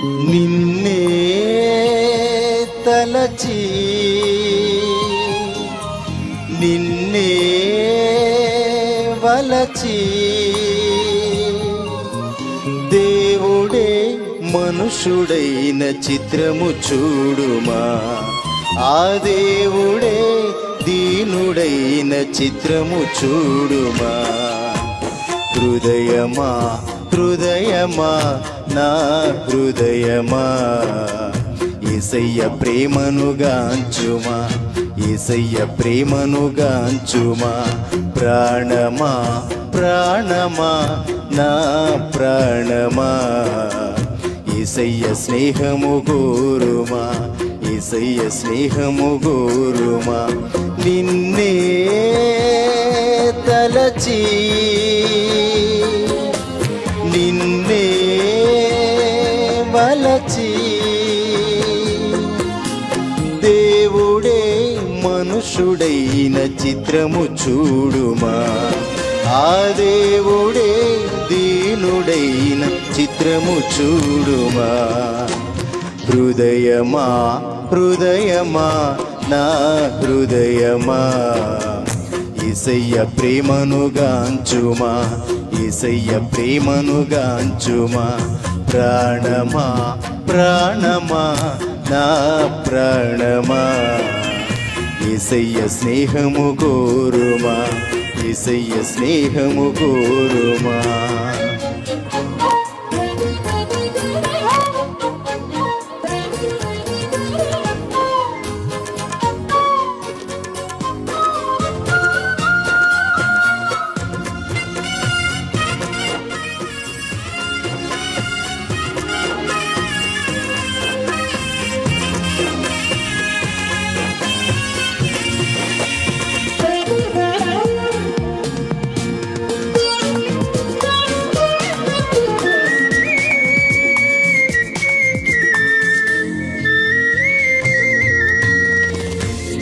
నిన్నే తలచి నిన్నే వలచి దేవుడే మనుషుడైన చిత్రము చూడుమా, ఆ దేవుడే దీనుడైన చిత్రము చూడుమా. హృదయమా హృదయమా నా హృదయమా, యేసయ్య ప్రేమను గాంచుమా, యేసయ్య ప్రేమను గాంచుమా. ప్రాణమా ప్రాణమా నా ప్రాణమా, యేసయ్య స్నేహము గోరుమా, యేసయ్య స్నేహము గోరుమా. నిన్నే తలచి నిన్నే వలచి దేవుడే మనుషుడైన చిత్రము చూడుమా, ఆ దేవుడే దీనుడైన చిత్రము చూడుమా. హృదయమా హృదయమా నా హృదయమా, యేసయ్య ప్రేమను గాంచుమా, యేసయ్య ప్రేమను గాంచుమా. ప్రాణమా ప్రాణమా నా ప్రాణమా, యేసయ్య స్నేహము కోరుమా, యేసయ్య స్నేహము కోరుమా.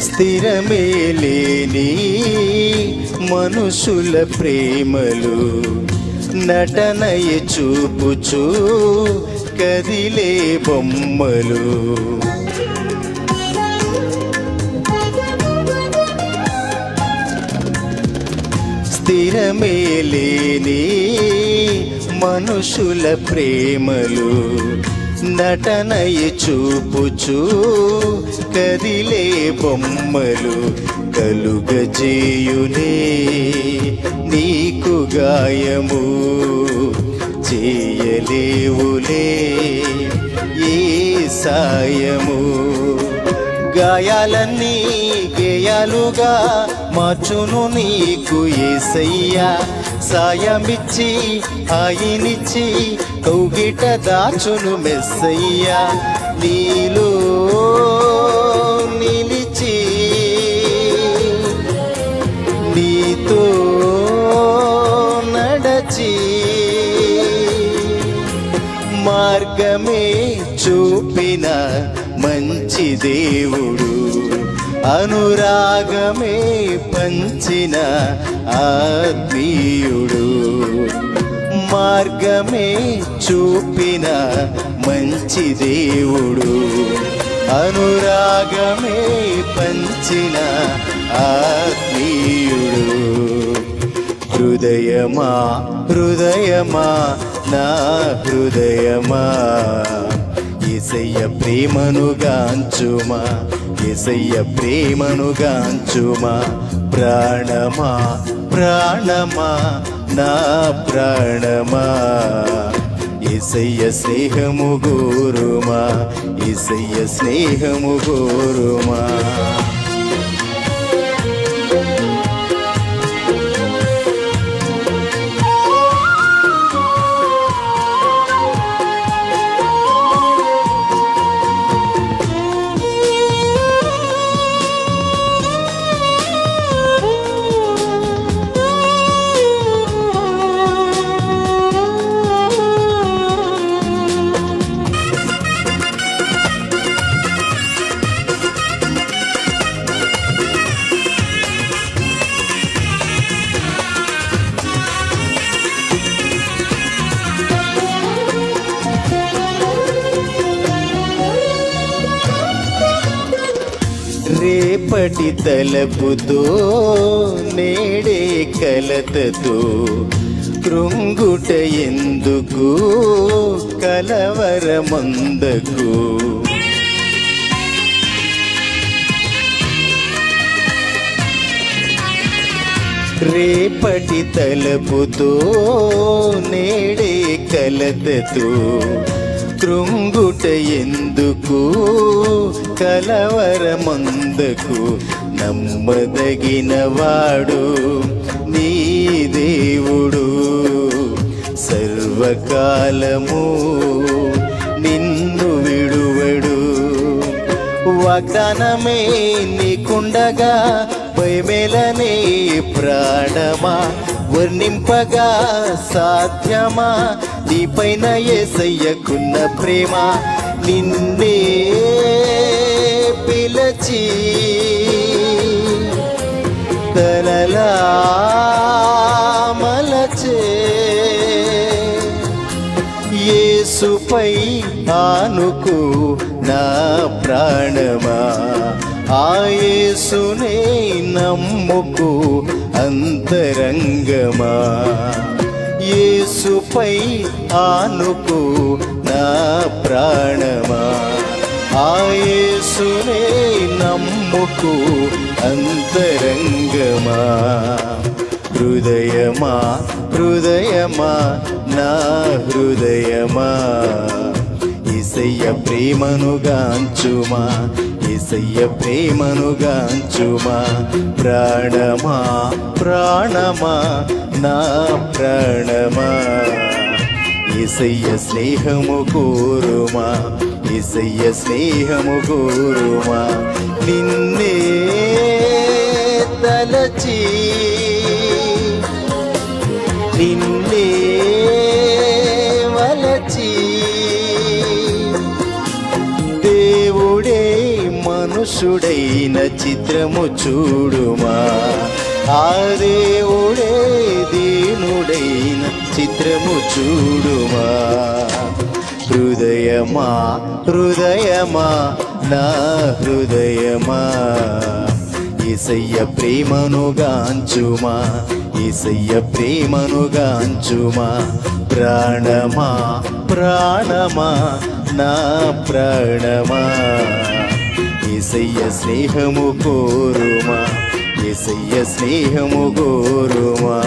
స్థిరమే లేని మనుషుల ప్రేమలు నటనయ చూపుచు కదిలే బొమ్మలు. స్థిరమే లేని మనుషుల ప్రేమలు నటనయ చూపుచు కదిలే బొమ్మలు. కలుగజేయులే నీకు గాయము, చేయలేవులే ఏ సాయము. గాయాలన్నీ గేయాలుగా మార్చును నీకు యేసయ్యా, సాయమిచ్చి ఆయనిచ్చి కౌగిట దాచును మెస్సయ్యా. నీలో నిలిచి నీతో నడచి మార్గమే చూపిన మంచి దేవుడు, అనురాగమే పంచిన ఆత్మీయుడు. మార్గమే చూపిన మంచి దేవుడు, అనురాగమే పంచిన ఆత్మీయుడు. హృదయమా హృదయమా నా హృదయమా, యేసయ్య ప్రేమను గాంచుమా, యేసయ్య ప్రేమను గాంచుమా. ప్రాణమా ప్రాణమా నా ప్రాణమా, యేసయ్య స్నేహము గోరుమా, యేసయ్య స్నేహము గోరుమా. రేపటి తలపుతో నేడే కలతతో కృంగుట ఎందుకు కలవరమందకు రేపటి తలపుతో నేడే కలతతో కృంగుట ఎందుకు కలవరమందకు నమ్మదగినవాడు నీ దేవుడు సర్వకాలము నిన్ను విడువడు వాగ్దానమే నీకుండగా భయమేలనే ప్రాణమా వర్ణింపగా సాధ్యమా నీపైన యేసయ్యకున్న ప్రేమ నిన్నే పిలచి తనలా మలచే యేసుపై ఆనుకు నా ప్రాణమా ఆ యేసునే నమ్ముకు అంతరంగమా యేసుపై ఆనుకు నా ప్రాణమా ఆ యేసునే నమ్ముకు అంతరంగమా హృదయమా హృదయమా నా హృదయమా యేసయ్య ప్రేమను గాంచుమా యేసయ్య ప్రేమను గాంచుమా ప్రాణమా ప్రాణమా నా ప్రాణమా యేసయ్య స్నేహము కోరుమా యేసయ్య స్నేహము కోరుమా నిన్నే తలచి నిన్నే వలచి దేవుడే మనుషుడైన చిత్రము చూడుమా ఆ దేవుడే దీనుడైన చిత్రము చూడుమా హృదయమా హృదయమా నా హృదయమా యేసయ్య ప్రేమను గాంచుమా యేసయ్య ప్రేమను గాంచుమా ప్రాణమా ప్రాణమా నా ప్రాణమా యేసయ్య స్నేహము కోరుమా యేసయ్య స్నేహము కోరుమా